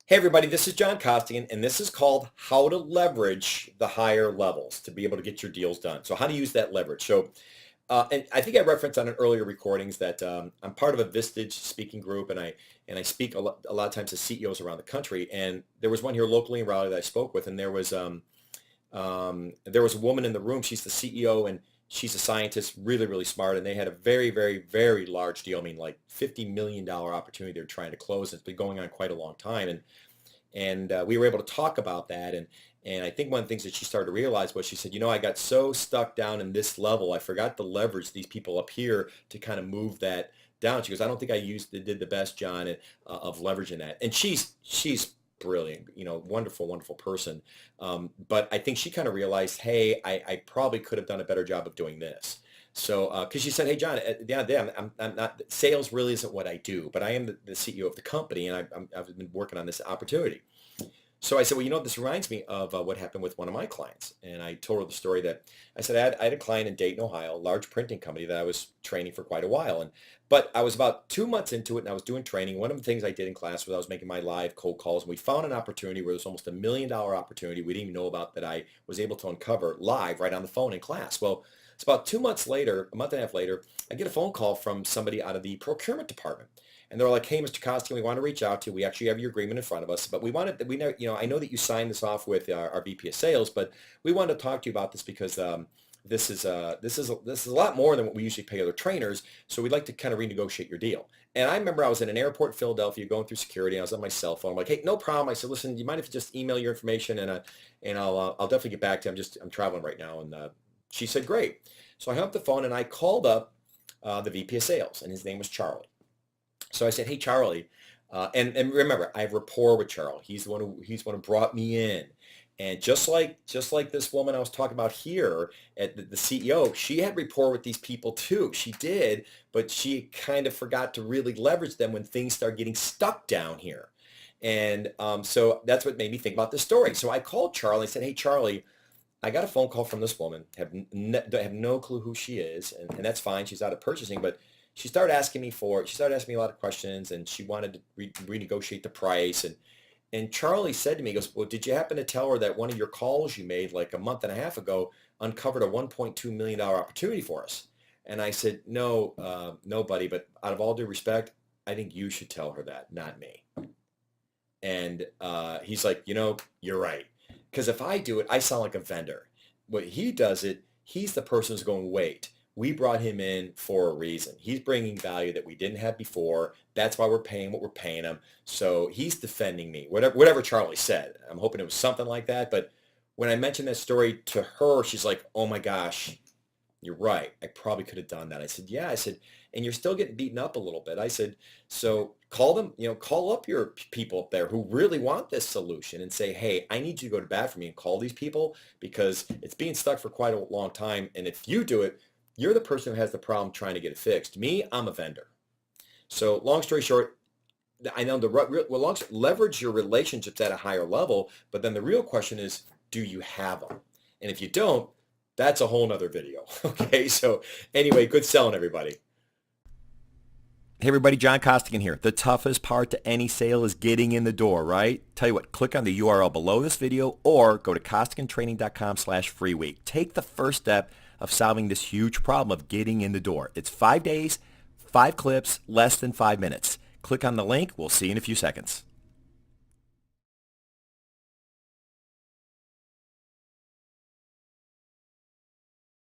Hey everybody, this is John Costigan, and this is called How to Leverage the Higher Levels to be able to get your deals done. So how to use that leverage. And I think I referenced on an earlier recordings that I'm part of a Vistage speaking group, and I speak a lot of times to CEOs around the country. And there was one here locally in Raleigh that I spoke with, and there was a woman in the room. She's the CEO, and she's a scientist, really, really smart. And they had a very, very, very large deal. I mean, like $50 million opportunity they're trying to close. It's been going on quite a long time. And we were able to talk about that. And I think one of the things that she started to realize was she said, I got so stuck down in this level, I forgot to leverage these people up here to kind of move that down. She goes, I don't think did the best, John, of leveraging that. And she's brilliant, wonderful, wonderful person. But I think she kind of realized, hey, I probably could have done a better job of doing this. So, because she said, hey, John, at the end of the day, I'm not, sales really isn't what I do, but I am the CEO of the company, and I've been working on this opportunity. So I said, well, this reminds me of what happened with one of my clients. And I told her the story that I said I had a client in Dayton, Ohio, a large printing company that I was training for quite a while. But I was about 2 months into it, and I was doing training. One of the things I did in class was I was making my live cold calls, and we found an opportunity where it was almost $1 million opportunity we didn't even know about that I was able to uncover live right on the phone in class. Well, it's about 2 months later, a month and a half later, I get a phone call from somebody out of the procurement department. And they're like, hey, Mr. Costigan, we want to reach out to you. We actually have your agreement in front of us, but I know that you signed this off with our VP of sales, but we wanted to talk to you about this because this is a lot more than what we usually pay other trainers. So we'd like to kind of renegotiate your deal. And I remember I was in an airport in Philadelphia going through security. And I was on my cell phone. I'm like, hey, no problem. I said, listen, do you mind if you just email your information and I'll definitely get back to you. I'm traveling right now. And she said, great. So I hung up the phone and I called up the VP of sales, and his name was Charlie. So I said, hey, Charlie, and remember, I have rapport with Charlie. He's the one who brought me in. And just like this woman I was talking about here at the CEO, she had rapport with these people too. She did, but she kind of forgot to really leverage them when things started getting stuck down here. And so that's what made me think about this story. So I called Charlie and said, hey, Charlie, I got a phone call from this woman. Have no clue who she is, and that's fine. She's out of purchasing, but she started asking me a lot of questions, and she wanted to renegotiate the price. And Charlie said to me, he goes, well, did you happen to tell her that one of your calls you made like a month and a half ago uncovered a $1.2 million opportunity for us? And I said, no, buddy, but out of all due respect, I think you should tell her that, not me. And he's like, you're right. Because if I do it, I sound like a vendor. When he does it, he's the person who's going, wait, we brought him in for a reason. He's bringing value that we didn't have before. That's why we're paying what we're paying him. So he's defending me, whatever Charlie said. I'm hoping it was something like that. But when I mentioned that story to her, she's like, oh my gosh, you're right. I probably could have done that. I said, yeah. I said, and you're still getting beaten up a little bit. I said, so call them, call up your people up there who really want this solution and say, hey, I need you to go to bat for me and call these people because it's being stuck for quite a long time. And if you do it, you're the person who has the problem trying to get it fixed. Me, I'm a vendor. So long story short, I know leverage your relationships at a higher level, but then the real question is, do you have them? And if you don't, that's a whole nother video. Okay, so anyway, good selling, everybody. Hey everybody, John Costigan here. The toughest part to any sale is getting in the door, right? Tell you what, click on the URL below this video or go to costigantraining.com/free week. Take the first step of solving this huge problem of getting in the door. It's 5 days, 5 clips, less than 5 minutes. Click on the link. We'll see you in a few seconds.